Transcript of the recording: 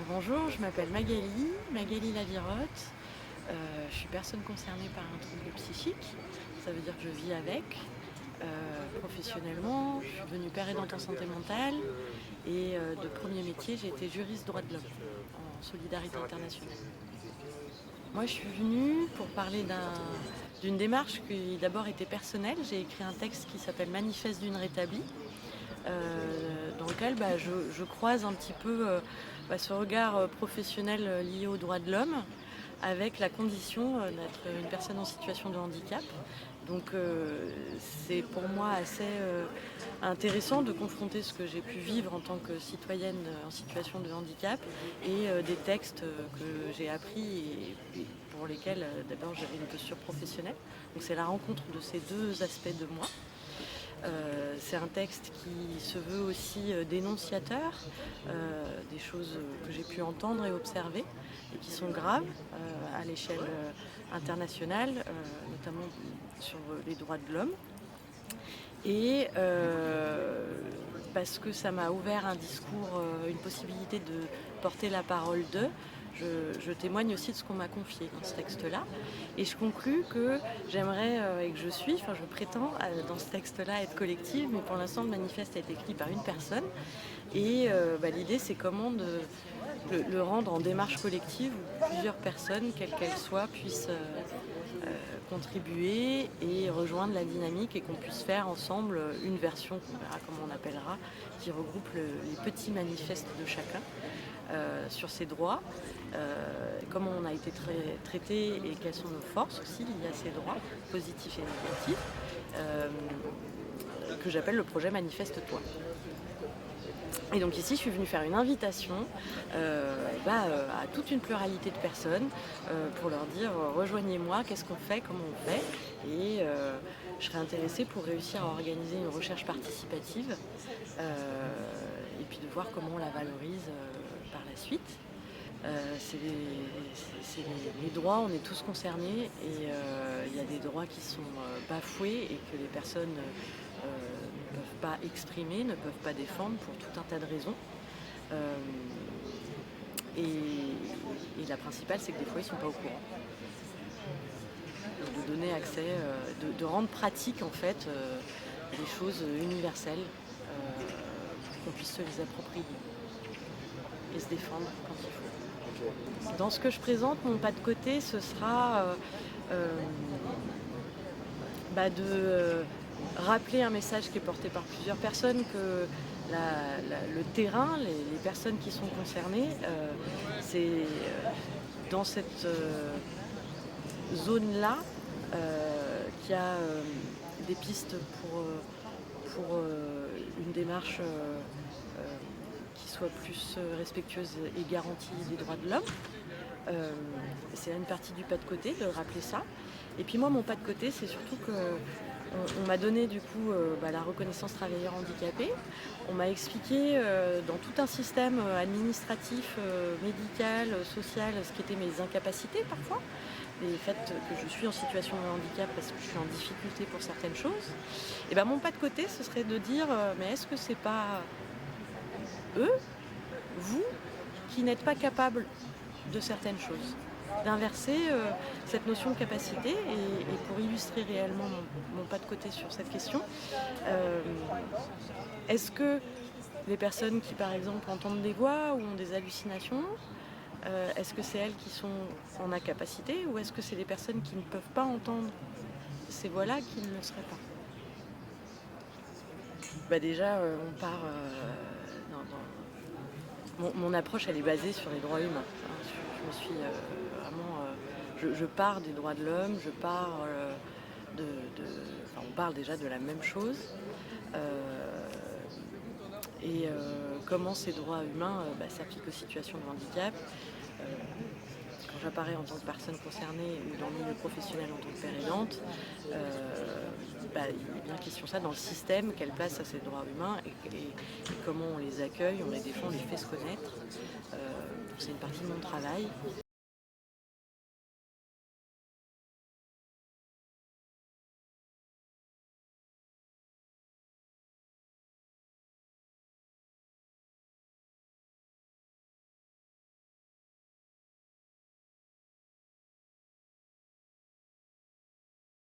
Bonjour, je m'appelle Magali Lavirotte. Je suis personne concernée par un trouble psychique. Ça veut dire que je vis avec. Professionnellement, je suis devenue père aidante en santé mentale et de premier métier, j'ai été juriste droit de l'homme en solidarité internationale. Moi, je suis venue pour parler d'une démarche qui d'abord était personnelle. J'ai écrit un texte qui s'appelle Manifeste d'une rétablie, dans lequel je croise un petit peu ce regard professionnel lié aux droits de l'homme avec la condition d'être une personne en situation de handicap. Donc c'est pour moi assez intéressant de confronter ce que j'ai pu vivre en tant que citoyenne en situation de handicap et des textes que j'ai appris et pour lesquels d'abord j'avais une posture professionnelle. Donc c'est la rencontre de ces deux aspects de moi. C'est un texte qui se veut aussi dénonciateur des choses que j'ai pu entendre et observer et qui sont graves à l'échelle internationale, notamment sur les droits de l'homme. Et parce que ça m'a ouvert un discours, une possibilité de porter la parole d'eux, je témoigne aussi de ce qu'on m'a confié dans ce texte-là. Et je conclus que j'aimerais et que je prétends dans ce texte-là être collective, mais pour l'instant le manifeste a été écrit par une personne. Et l'idée c'est comment le rendre en démarche collective où plusieurs personnes, quelles qu'elles soient, puissent contribuer et rejoindre la dynamique et qu'on puisse faire ensemble une version, qu'on verra comment on appellera, qui regroupe les petits manifestes de chacun sur ses droits, comment on a été traité et quelles sont nos forces aussi liées à ces droits, positifs et négatifs, que j'appelle le projet Manifeste-toi. Et donc ici, je suis venue faire une invitation à toute une pluralité de personnes pour leur dire rejoignez-moi, qu'est-ce qu'on fait, comment on fait. Et je serais intéressée pour réussir à organiser une recherche participative et puis de voir comment on la valorise par la suite. C'est les droits, on est tous concernés et il y a des droits qui sont bafoués et que les personnes ne peuvent pas exprimer, ne peuvent pas défendre pour tout un tas de raisons. Et la principale, c'est que des fois, ils ne sont pas au courant. Donc, de donner accès, de rendre pratique en fait des choses universelles pour qu'on puisse se les approprier et se défendre quand il faut. Dans ce que je présente, mon pas de côté, ce sera de rappeler un message qui est porté par plusieurs personnes, que le terrain, les personnes qui sont concernées, c'est dans cette zone-là qu'il y a des pistes pour une démarche qui soit plus respectueuse et garantie des droits de l'homme. C'est une partie du pas de côté, de rappeler ça. Et puis moi, mon pas de côté, c'est surtout que on m'a donné du coup la reconnaissance travailleur handicapé. On m'a expliqué dans tout un système administratif, médical, social, ce qu'étaient mes incapacités parfois, le fait que je suis en situation de handicap parce que je suis en difficulté pour certaines choses. Et mon pas de côté, ce serait de dire mais est-ce que c'est pas eux, vous, qui n'êtes pas capable de certaines choses, d'inverser cette notion de capacité et pour illustrer réellement mon pas de côté sur cette question, est-ce que les personnes qui par exemple entendent des voix ou ont des hallucinations, est-ce que c'est elles qui sont en incapacité ou est-ce que c'est les personnes qui ne peuvent pas entendre ces voix-là qui ne le seraient pas? Déjà on part mon approche, elle est basée sur les droits humains. Je me suis vraiment, je pars des droits de l'homme, je pars on parle déjà de la même chose. Comment ces droits humains s'appliquent aux situations de handicap. Quand j'apparais en tant que personne concernée ou dans le milieu professionnel en tant que père aidante, il est bien question ça dans le système, quelle place a ces droits humains et comment on les accueille, on les défend, on les fait se connaître. C'est une partie de mon travail.